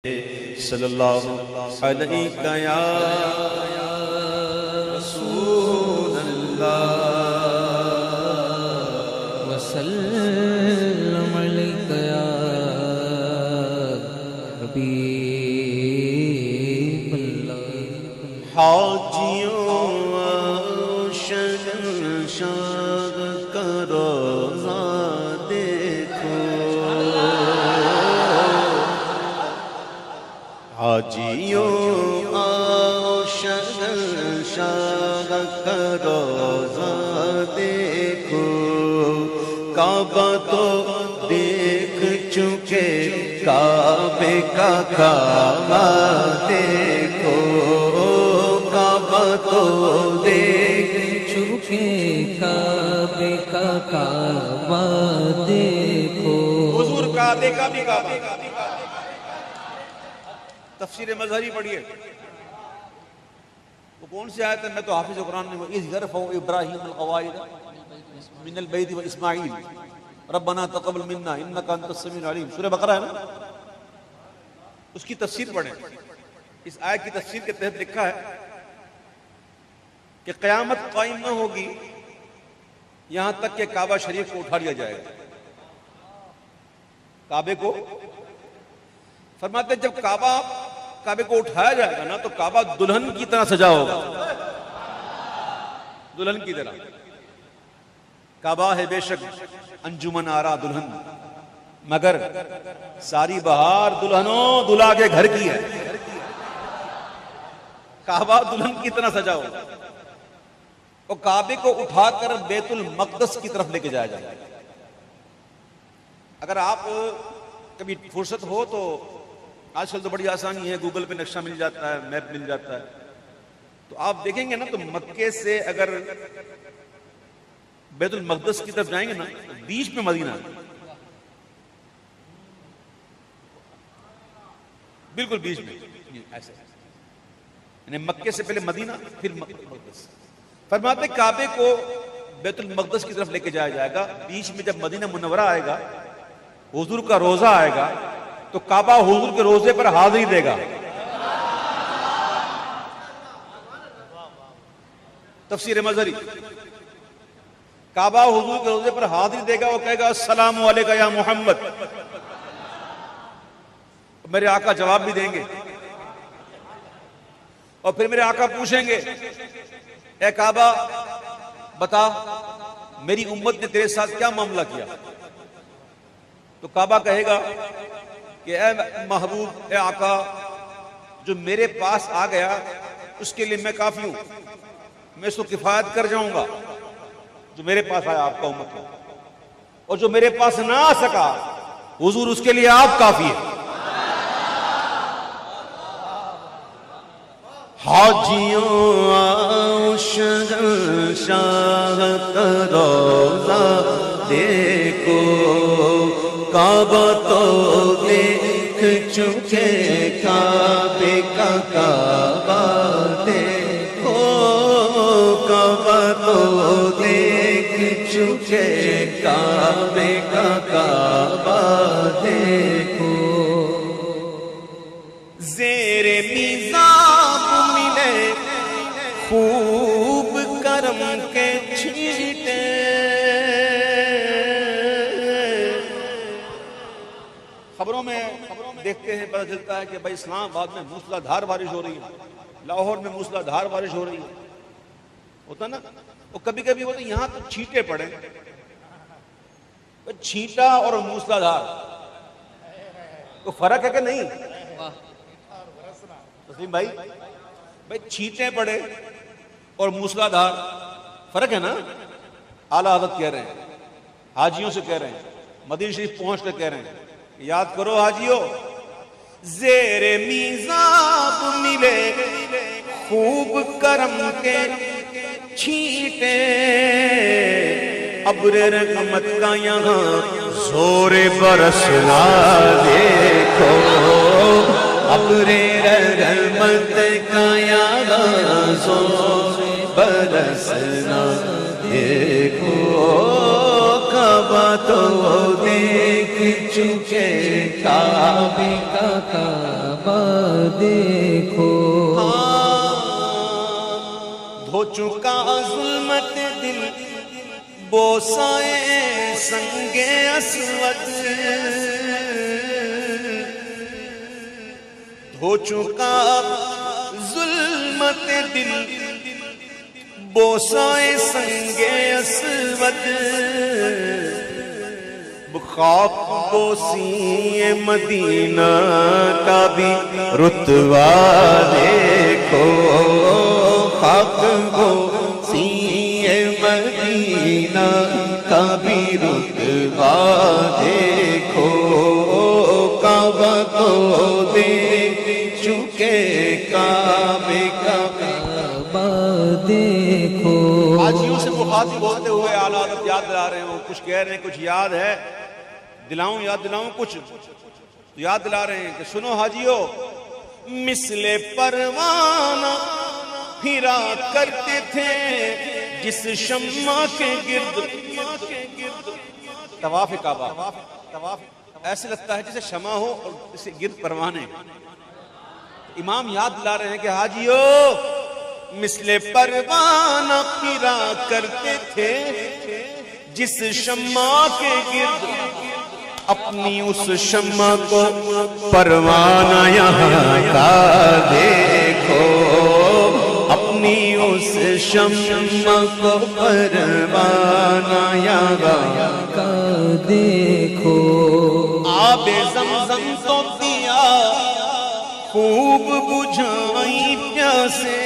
صلی اللہ علیہ یا رسول اللہ وسلم علیک یا حبیب اللہ۔ حاجیوں شہنشاہ کا روضہ دیکھو، حاجیوں شہنشاہ کا روضہ دیکھو، کعبہ تو دیکھ چکے کعبے کا کعبہ دیکھو، کعبہ تو دیکھ چکے کعبے کا کعبہ دیکھو۔ حضور کا دیکھا بھی کعبہ۔ تفسیر مظہری پڑھیے، وہ کون سی آیت ہے؟ میں تو حافظ قرآن میں اِذْ يَرْفَعُ إِبْرَاهِيمُ الْقَوَاعِدَ مِنَ الْبَيْتِ وَإِسْمَاعِيلُ رَبَّنَا تَقَبَّلْ مِنَّا إِنَّكَ أَنْتَ السَّمِيعُ الْعَلِيمُ، سورہ بقرہ ہے نا، اس کی تفسیر پڑھیں۔ اس آیت کی تفسیر کے تحت لکھا ہے کہ قیامت قائم نہ ہوگی یہاں تک کہ کعبہ شریف کو اٹھا لیا جائے گا۔ کعبے کو فرماتے ہیں جب کعبے کو اٹھایا جائے گا نا تو کعبہ دلہن کی طرح سجا ہوگا، دلہن کی طرح۔ کعبہ ہے بے شک انجمن آرا دلہن، مگر ساری بہار دلہنوں دلہا کے گھر کی ہے۔ کعبہ دلہن کی طرح سجا ہوگا، اور کعبے کو اٹھا کر بیت المقدس کی طرف لے کے جایا جائے گا۔ اگر آپ کبھی فرصت ہو تو آج کل تو بڑی آسانی ہے، گوگل پہ نقشہ مل جاتا ہے، میپ مل جاتا ہے، تو آپ دیکھیں گے نا تو مکے سے اگر بیت المقدس کی طرف جائیں گے نا، بیچ میں مدینہ ہے، بالکل بیچ میں ایسے، یعنی مکے سے پہلے مدینہ پھر مقدس۔ فرماتے کعبے کو بیت المقدس کی طرف لے کے جایا جائے گا، بیچ میں جب مدینہ منورہ آئے گا، حضور کا روزہ آئے گا، تو کعبہ حضور کے روزے پر حاضری دے گا۔ تفسیر مظہری، کعبہ حضور کے روزے پر حاضری دے گا، وہ کہے گا السلام علیکم یا محمد، میرے آقا جواب بھی دیں گے، اور پھر میرے آقا پوچھیں گے اے کعبہ بتا میری امت نے تیرے ساتھ کیا معاملہ کیا؟ تو کعبہ کہے گا کہ اے محبوب، اے آقا، جو میرے پاس آ گیا اس کے لیے میں کافی ہوں، میں اس کو کفایت کر جاؤں گا۔ جو میرے پاس آیا آپ کا امت ہے، اور جو میرے پاس نہ آ سکا حضور اس کے لیے آپ کافی ہیں۔ حاجیوں شہنشاہ کا روضہ دیکھو، کعبہ تو دیکھ چکے کعبے کا کعبہ دیکھو، کعبہ تو دیکھ چکے کعبے کا کعبہ دیکھو۔ زیر میزاب ملے خوب کرم کے چھیٹے، خبروں میں دیکھتے ہیں پتہ چلتا ہے کہ بھائی اسلام آباد میں موسلا دھار بارش ہو رہی ہے، لاہور میں موسلا دھار بارش ہو رہی ہے، ہوتا نا، اور کبھی کبھی ہوتا یہاں تو چھینٹے پڑے، چھینٹا اور موسلا دھار تو فرق ہے کہ نہیں؟ تسلیم بھائی چھینٹے پڑے اور موسلا دھار فرق ہے نا؟ اعلیٰ حضرت کہہ رہے ہیں، حاجیوں سے کہہ رہے ہیں، مدینہ شریف پہنچ کر کہہ رہے ہیں، یاد کرو حاجیو، زیر میزاب ملے خوب کرم کے چھینٹے، ابر رحمت کا یہاں زور برسنا دیکھو، ابر رحمت کا یہاں زور برسنا دیکھو، کعبہ تو دیکھ چکے کعبے کا کعبہ کعبہ دیکھو دھو چکا ظلمت دل بوسائے سنگ اسود دھو چکا ظلمت دل بوسائے سنگ اسود خاک بوسی مدینہ کا بھی رتبہ دیکھو خاک بوسی مدینہ کا بھی رتبہ دیکھو کعبہ کو دیکھ چکے کعبے کا کعبہ دیکھو حاجیوں سے مخاطب ہوتے ہوئے اعلیٰ حضرت یاد دلا رہے ہیں کچھ کہہ رہے ہیں کچھ یاد ہے یاد دلاؤں کچھ یاد دلا رہے ہیں کہ سنو حاجیو مثل پروانہ پھرا کرتے تھے جس شمع کے گرد طواف کعبہ ایسے لگتا ہے جیسے شمع ہو اور اسے گرد پروانے امام یاد دلا رہے ہیں کہ حاجیو مثل پروانہ پھرا کرتے تھے جس شمع کے گرد اپنی اس شمع کو پروانہ یہاں کا دیکھو اپنی اس شمع کو پروانہ یہاں کا دیکھو آب زمزم تو دیا خوب بجھائی پیاسے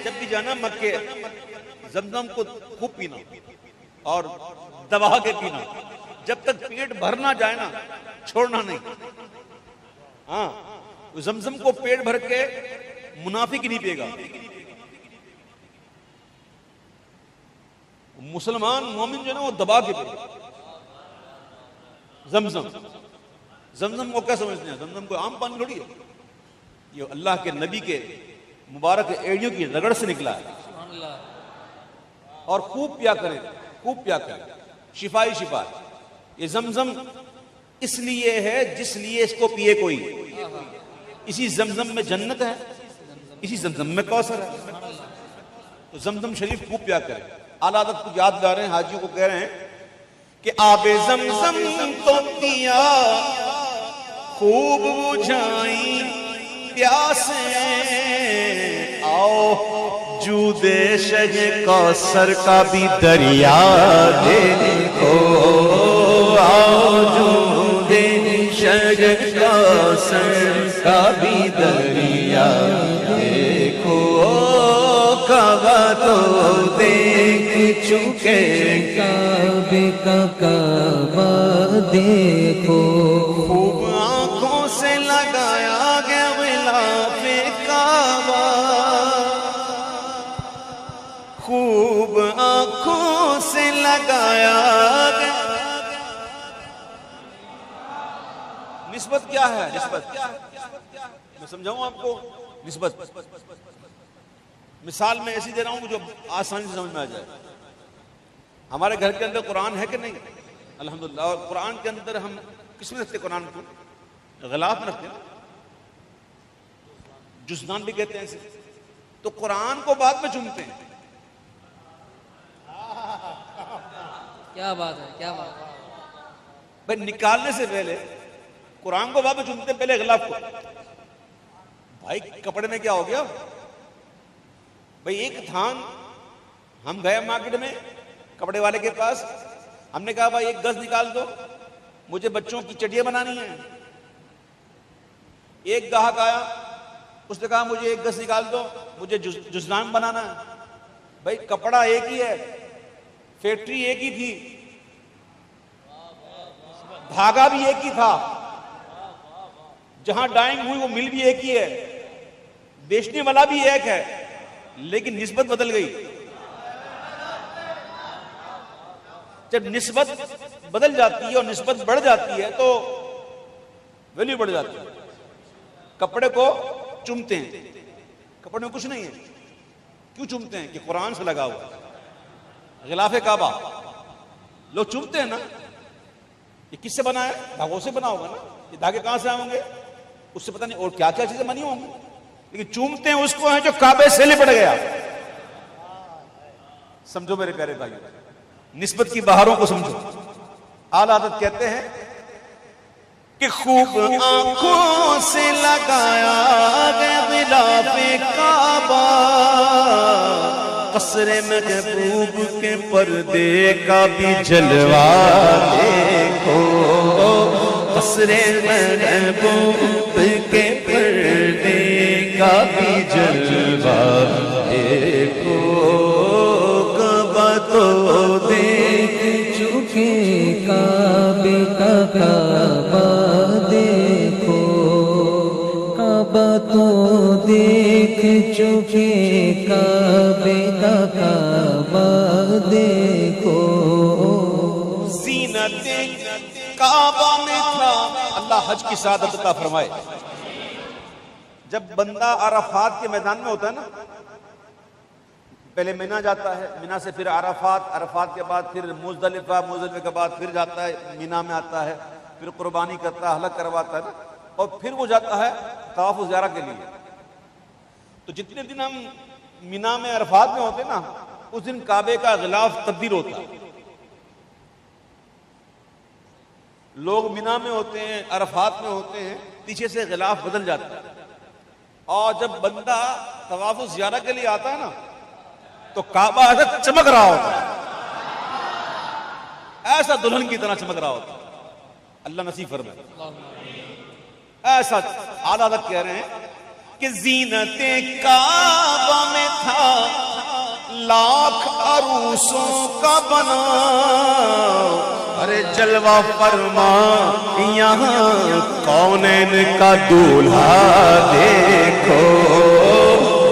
جب بھی جانا مکے زمزم کو خوب پینا اور دبا کے پینا جب تک پیٹ بھرنا جائے نا چھوڑنا نہیں ہاں زمزم کو پیٹ بھر کے منافق نہیں پیے گا مسلمان مومن جو ہے نا وہ دبا کے پیے گا زمزم کو کیا سمجھتے ہیں زمزم کو عام پانی تھوڑی ہے یہ اللہ کے نبی کے مبارک ایڑیوں کی رگڑ سے نکلا ہے اور خوب پیا کریں شفائی شفا یہ زمزم اس لیے ہے جس لیے اس کو پیے کوئی اسی زمزم میں جنت ہے اسی زمزم میں کوثر ہے تو زمزم شریف خوب پیا کریں اعلیٰ حضرت کو یاد دلا رہے ہیں حاجیوں کو کہہ رہے ہیں کہ آب زمزم تو پیا خوب بجھائی پیاسے آؤ جود شہ کوثر کا بھی دریا دیکھو آؤ جود شہ کوثر کا بھی دریا دیکھو کعبہ تو دیکھ چکے کعبے کا کعبہ دیکھو خوب آنکھوں سے لگایا گیا غلاف کعبہ خوب آنکھوں سے لگایا گیا نسبت کیا ہے نسبت میں سمجھاؤں آپ کو نسبت مثال میں ایسی دے رہا ہوں جو آسانی سے سمجھ میں آ جائے ہمارے گھر کے اندر قرآن ہے کہ نہیں الحمدللہ اور قرآن کے اندر ہم کس میں رکھتے قرآن کو غلاف میں رکھتے ہیں جزدان بھی کہتے ہیں اسے تو قرآن کو بعد میں چومتے ہیں کیا بات ہے بھائی نکالنے سے پہلے قرآن کو بعد میں چومتے ہیں پہلے غلاف کو بھائی کپڑے میں کیا ہو گیا بھائی ایک تھان ہم گئے مارکیٹ میں کپڑے والے کے پاس ہم نے کہا بھائی ایک گز نکال دو مجھے بچوں کی چٹیاں بنانی ہیں ایک گاہک آیا اس نے کہا مجھے ایک گز نکال دو مجھے جزدان بنانا ہے بھائی کپڑا ایک ہی ہے فیکٹری ایک ہی تھی دھاگا بھی ایک ہی تھا جہاں ڈائنگ ہوئی وہ مل بھی ایک ہی ہے بیچنے والا بھی ایک ہے لیکن نسبت بدل گئی جب نسبت بدل جاتی ہے اور نسبت بڑھ جاتی ہے تو ویلیو بڑھ جاتی ہے کپڑے کو چومتے ہیں کپڑے میں کچھ نہیں ہے کیوں چومتے ہیں کہ قرآن سے لگا ہوا غلاف کعبہ لوگ چومتے ہیں نا یہ کس سے بنا ہے دھاگوں سے بنا ہوگا نا یہ دھاگے کہاں سے آئیں گے؟ اس سے پتہ نہیں اور کیا کیا چیزیں بنی ہوں گی، لیکن چومتے ہیں اس کو ہیں جو کعبے سے لپٹ گیا۔ سمجھو میرے پیارے بھائی، نسبت کی بہاروں کو سمجھو۔ اعلیٰ حضرت کہتے ہیں کہ خوب آنکھوں سے لگایا غلاف کعبہ، قصر محبوب کے پردے کا بھی جلوہ دیکھو، قصر محبوب کے پردے کا بھی جلوہ دیکھو، کعبہ تو دیکھ چکے کعبے کا کعبہ دیکھو، کعبہ تو دیکھ چکے کعبے کا کعبہ دیکھو۔ زینت کعبہ میں تھا، اللہ حج کی سعادت عطا فرمائے۔ جب بندہ عرفات کے میدان میں ہوتا ہے نا، پہلے مینا جاتا ہے، مینا سے پھر عرفات، عرفات کے بعد پھر مزدلفہ، مزدلفہ کے بعد پھر جاتا ہے مینا میں آتا ہے، پھر قربانی کرتا ہے، حلق کرواتا ہے نا، اور پھر وہ جاتا ہے طواف و زیارہ کے لیے۔ تو جتنے دن ہم مینا میں عرفات میں ہوتے ہیں نا، اس دن کعبے کا غلاف تبدیل ہوتا ہے۔ لوگ مینا میں ہوتے ہیں، عرفات میں ہوتے ہیں، پیچھے سے غلاف بدل جاتا ہے، اور جب بندہ طواف و زیارہ کے لیے آتا ہے نا تو کعبہ ایسا چمک رہا ہوتا ہے، ایسا دلہن کی طرح چمک رہا ہوتا ہے۔ اللہ نصیب فرمائے ایسا۔ اعلیٰ حضرت کہہ رہے ہیں کہ زینت کعبہ میں تھا لاکھ عروسوں کا بنا، ارے جلوہ فرما یہاں کونین کا دولہا دیکھو،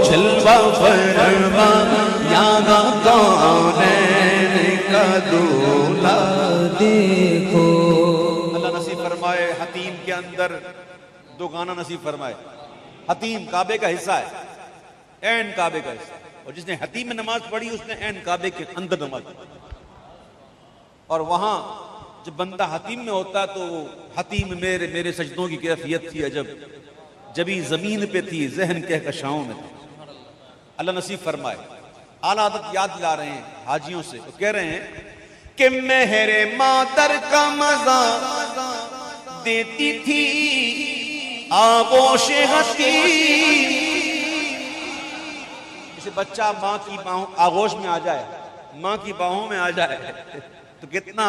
جلوہ فرما یہاں کونین کا دولہا دیکھو۔ اللہ نصیب فرمائے حتیم کے اندر دو گانا نصیب فرمائے۔ حتیم کعبے کا حصہ ہے، عین کعبے کا حصہ، اور جس نے حتیم میں نماز پڑھی اس نے عین کعبے کے اندر نماز پڑھی۔ اور وہاں جب بندہ حتیم میں ہوتا ہے تو وہ حتیم میرے سجدوں کی کیفیت تھی عجب، جبھی زمین پہ تھی ذہن کہکشاؤں میں تھی۔ اللہ نصیب فرمائے۔ اعلیٰ حضرت یاد دلا رہے ہیں حاجیوں سے، وہ کہہ رہے ہیں کہ مہر مادر کا مزہ دیتی تھی آغوش حتیم، جسے بچہ ماں کی باہوں آغوش میں آ جائے، ماں کی باہوں میں آ جائے تو کتنا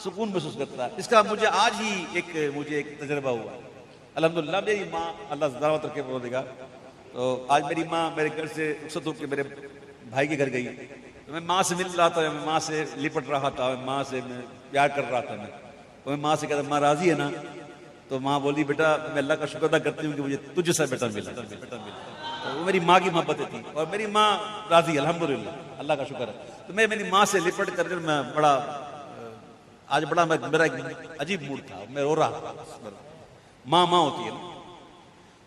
سکون محسوس کرتا ہے۔ اس کا مجھے آج ہی مجھے ایک تجربہ ہوا۔ الحمدللہ میری ماں اللہ سلامت رکھے پروردگار، تو آج میری ماں میرے گھر سے رخصت ہو کے میرے بھائی کے گھر گئی، تو میں ماں سے مل رہا تھا، میں ماں سے لپٹ رہا تھا، ماں سے میں پیار کر رہا تھا، میں ماں سے کہتا ماں راضی ہے نا؟ تو ماں بولی بیٹا میں اللہ کا شکر ادا کرتی ہوں کہ مجھے تجھ سے بیٹا ملا۔ وہ میری ماں کی محبتیں تھی، اور میری ماں راضی الحمدللہ، اللہ کا شکر ہے۔ تو میں میری ماں سے لپٹ کر میں آج بڑا میرا ایک عجیب موڈ تھا، میں رو رہا تھا۔ ماں ہوتی ہے نا،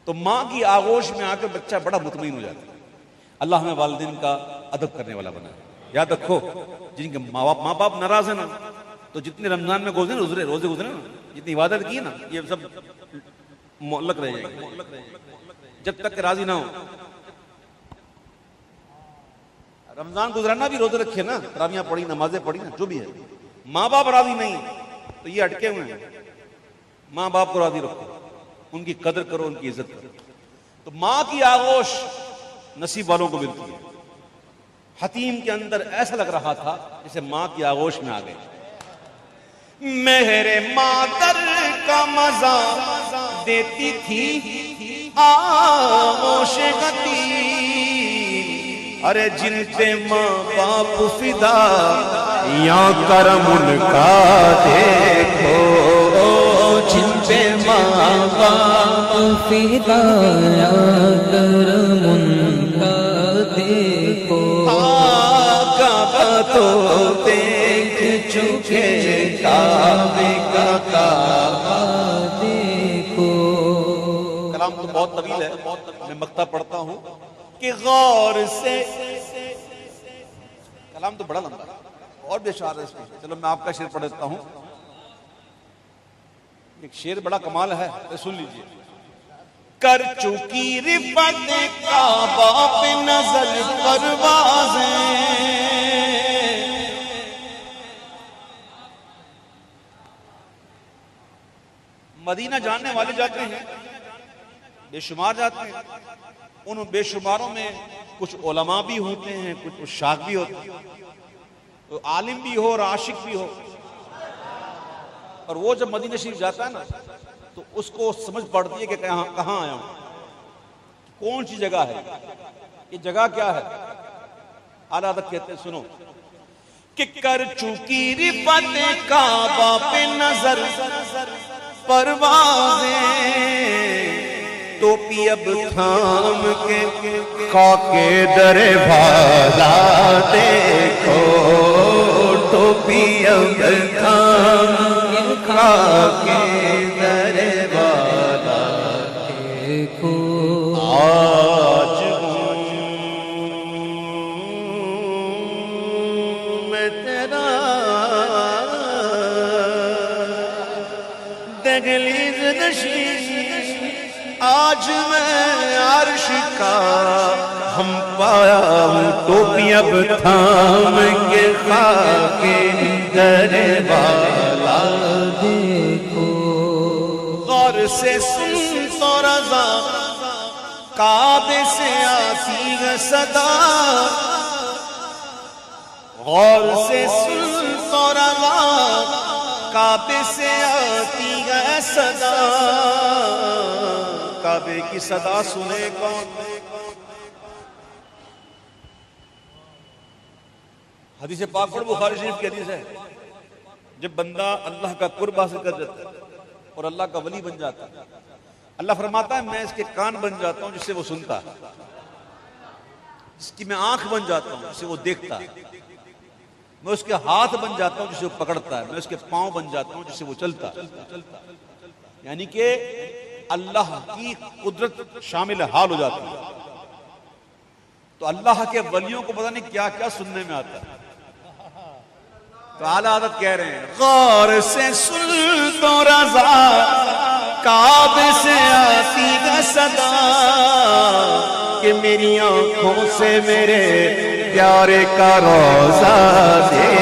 تو ماں کی آغوش میں آ کر بچہ بڑا مطمئن ہو جاتا ہے۔ اللہ ہمیں والدین کا ادب کرنے والا بنا ہے۔ یاد رکھو جن کے ماں باپ ناراض ہیں نا، تو جتنے رمضان میں روزے گزرے نا، جتنی عبادت کی نا، یہ سب معلق رہ جائے گی جب تک کہ راضی نہ ہو۔ رمضان گزرانا بھی روزے رکھے نا، تراویحاں پڑھی، نمازیں پڑھی نا، جو بھی ہے، ماں باپ راضی نہیں تو یہ اٹکے ہوئے ہیں۔ ماں باپ کو راضی رکھو، ان کی قدر کرو، ان کی عزت کرو۔ تو ماں کی آغوش نصیب والوں کو ملتی ہے۔ حتیم کے اندر ایسا لگ رہا تھا جسے ماں کی آغوش میں آ گئے۔ مہر مادر کا مزہ دیتی تھی آغوش حتیم، ارے جن پہ ماں باپ فدا یا کرم ان کا دیکھو، جن پہ ماں باپ فدا یا کرم ان کا دیکھو، کعبہ تو دیکھ چکے کعبے کا کعبہ دیکھو۔ کلام تو بہت طویل ہے، میں مقطع پڑھتا ہوں کہ غور سے، کلام تو بڑا لمبا ہے اور بھی اشعار ہے اس میں، چلو میں آپ کا شعر پڑھ دیتا ہوں۔ ایک شعر بڑا کمال ہے، سن لیجئے. کر چکی رفت کعبہ پہ نظر پروازیں، مدینہ جاننے والے جاتے ہیں، بے شمار جاتے ہیں. ان بے شماروں میں کچھ علماء بھی ہوتے ہیں، کچھ عشاق بھی ہوتے ہیں، تو عالم بھی ہو اور عاشق بھی ہو. اور وہ جب مدینہ شریف جاتا ہے نا تو اس کو سمجھ پڑتی ہے کہ کہاں آیا ہوں، کون سی جگہ ہے، یہ جگہ کیا ہے. اعلیٰ حضرت کہتے ہیں سنو کہ کر چکی رفت کعبہ پہ نظر پروازیں، ٹوپی اب تھام کے خاک در بھالا دیکھو، ٹوپی اب تھام کے خاک در بھالا دیکھو. آج میں تیرا دہلیز نشین، آج میں عرش کا ہم پایا ہوں، ٹوپی اب تھام کے خاک در والا دیکھو. غور سے سن تو رضا کعبے سے آتی ہے صدا، غور سے سن تو رضا کعبے سے آتی ہے صدا. کعبے کی صدا سنے کون؟ حدیث پاک پڑھ، بخاری شریف کی حدیث ہے. جب بندہ اللہ کا قرب حاصل کر جاتا ہے اور اللہ کا ولی بن جاتا ہے، اللہ فرماتا ہے میں اس کے کان بن جاتا ہوں جس سے وہ سنتا ہے، اس کی میں آنکھ بن جاتا ہوں جس سے وہ دیکھتا ہے، میں اس کے ہاتھ بن جاتا ہوں جس سے وہ پکڑتا ہے، میں اس کے پاؤں بن جاتا ہوں جس سے وہ چلتا ہے. یعنی کہ اللہ کی قدرت شامل حال ہو جاتی ہے. تو اللہ کے ولیوں کو پتہ نہیں کیا کیا سننے میں آتا ہے. تو اعلیٰ حضرت کہہ رہے ہیں غور سے سن تو رضا کعبے سے آتی ہے صدا، کہ میری آنکھوں سے میرے پیارے کا روضہ دیکھ